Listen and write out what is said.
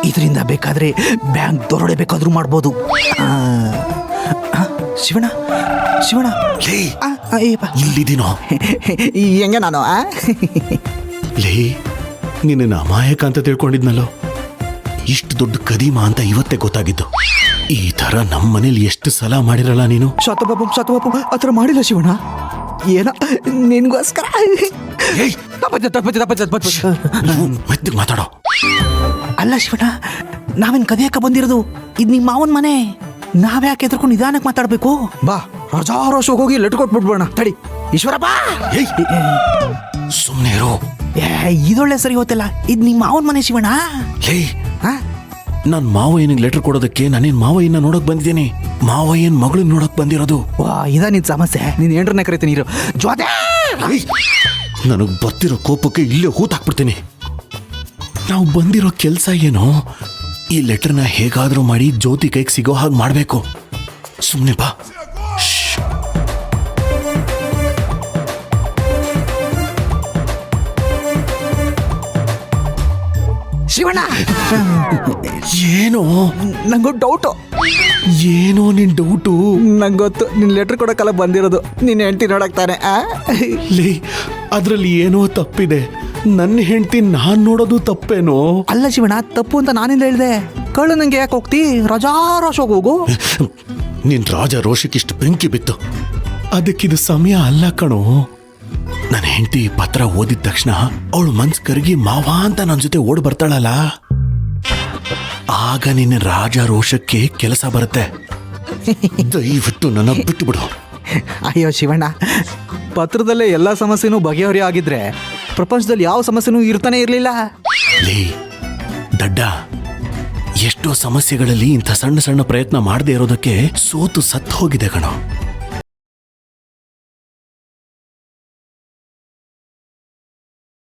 ಇದರಿಂದ ಬೇಕಾದ್ರೆ ಬ್ಯಾಂಕ್ ದೊರಡೆ ಬೇಕಾದ್ರೂ ಮಾಡ್ಬೋದು. ಶಿವಣ್ಣ ಶಿವಣ್ಣ ಲೇ ಇಲ್ಲಿದ್ದೀನೋ ಹೆಂಗೆ ನಾನು ಲೇ ನಿನ್ನ ಅಮಾಯಕ ಅಂತ ತಿಳ್ಕೊಂಡಿದ್ನಲ್ಲೋ, ಇಷ್ಟು ದೊಡ್ಡ ಕದೀಮ ಅಂತ ಇವತ್ತೇ ಗೊತ್ತಾಗಿದ್ದು. ಈ ತರ ನಮ್ಮ ಮನೇಲಿ ಎಷ್ಟು ಸಲ ಮಾಡಿರಲ್ಲ ನೀನು. ಶತಪಾಪ ಆ ಥರ ಮಾಡಿಲ್ಲ ಶಿವಣ್ಣ, ಏನ ನಿನ್ಗೋಸ್ಕರ. ಮೆತ್ತಗೆ ಮಾತಾಡೋ. ಅಲ್ಲ ಶಿವಣ್ಣ, ನಾವೇನ್ ಕದಿಯಕ್ಕ ಬಂದಿರೋದು, ಇದು ನಿಮ್ಮ ಮಾವನ್ ಮನೆ. ನಾವ್ಯಾಕೆ ಎದ್ರಕೊಂಡು ನಿಧಾನಕ್ಕೆ ಮಾತಾಡ್ಬೇಕು? ಬಾ ರಜಾರೋಷ ಹೋಗಿ ಲೆಟ್ ಕೊಟ್ಬಿಡ್ಬೋಣ. ತಡಿ ಈಶ್ವರಪ್ಪ, ಸುಮ್ಮನೆ ಇರೋ. ಇದೊಳ್ಳೆ ಸರಿ ಹೋತಲ್ಲ, ಇದು ನಿಮ್ಮ ಮಾವನ್ ಮನೆ ಶಿವಣ್ಣ. ಲೇ ನಾನ್ ಮಾವಯ್ಯನಿಗೆ ಲೆಟರ್ ಕೊಡೋದಕ್ಕೆ ನಾನೇನ್ ಮಾವಯ್ಯನ ನೋಡಕ್ ಬಂದಿದ್ದೀನಿ, ಮಾವಯ್ಯನ್ ಮಗಳನ್ನ ನೋಡಕ್ ಬಂದಿರೋದು. ವಾ ಇದ ನಿನ್ ಸಮಸ್ಯೆ, ನೀನ್ ಏನ್ರನ್ನ ಕರಿತೀನಿ ಇರು. ಜೋತೆ ನನಗ್ ಬರ್ತಿರೋ ಕೋಪಕ್ಕೆ ಇಲ್ಲೇ ಹೂತಾಕ್ಬಿಡ್ತೀನಿ. ನಾವು ಬಂದಿರೋ ಕೆಲ್ಸ ಏನೋ, ಈ ಲೆಟರ್ನ ಹೇಗಾದ್ರೂ ಮಾಡಿ ಜ್ಯೋತಿ ಕೈಗೆ ಸಿಗೋ ಹಾಗೆ ಮಾಡ್ಬೇಕು. ಸುಮ್ನೆ ಬಾ. ಶಿವಣ್ಣ, ಏನೋ ನಂಗೊಂದು ಡೌಟು. ಏನೋ ನಿನ್ ಡೌಟು? ನಂಗೊತ್ತು, ನಿನ್ ಲೆಟರ್ ಕೊಡೋಕಲ್ಲ ಬಂದಿರೋದು, ನೀನ್ ಹೆಂಡತಿ ನೋಡಕ್ ತಾನೆ. ಲೇ ಅದ್ರಲ್ಲಿ ಏನೋ ತಪ್ಪಿದೆ. ನನ್ನ ಹೆಂಡತಿ ನಾನ್ ನೋಡೋದು ತಪ್ಪೇನೋ? ಅಲ್ಲ ಶಿವಣ್ಣ, ತಪ್ಪು ಅಂತ ನಾನಿಂದ ಹೇಳ್ದೆ. ಕಳ್ಳು ನಂಗೆ ಯಾಕೆ ಹೋಗ್ತಿ? ರಜಾರೋಷ ಹೋಗು. ನಿನ್ ರಾಜ ರೋಷಕ್ಕಿಷ್ಟು ಬೆಂಕಿ ಬಿತ್ತು, ಅದಕ್ಕಿದು ಸಮಯ ಅಲ್ಲ ಕಣೋ. ನನ್ನ ಹೆಂಡತಿ ಪತ್ರ ಓದಿದ ತಕ್ಷಣ ಅವಳು ಮನ್ಸ್ ಕರಗಿ ಮಾವ ಅಂತ ನನ್ನ ಜೊತೆ ಓಡ್ ಬರ್ತಾಳಲ್ಲ, ಆಗ ನಿನ್ನ ರಾಜ ರೋಷಕ್ಕೆ ಕೆಲಸ ಬರುತ್ತೆ. ದಯವಿಟ್ಟು ನನ್ನ ಬಿಟ್ಟು ಬಿಡು. ಅಯ್ಯೋ ಶಿವಣ್ಣ, ಪತ್ರದಲ್ಲೇ ಎಲ್ಲ ಸಮಸ್ಯೆನೂ ಬಗೆಹರಿ ಆಗಿದ್ರೆ ಪ್ರಪಂಚದಲ್ಲಿ ಯಾವ ಸಮಸ್ಯೆನೂ ಇರ್ತಾನೆ ಇರಲಿಲ್ಲ. ಲೇ ದಡ್ಡ, ಎಷ್ಟೋ ಸಮಸ್ಯೆಗಳಲ್ಲಿ ಇಂಥ ಸಣ್ಣ ಸಣ್ಣ ಪ್ರಯತ್ನ ಮಾಡದೇ ಇರೋದಕ್ಕೆ ಸೋತು ಸತ್ತು ಹೋಗಿದೆ ಕಣೋ.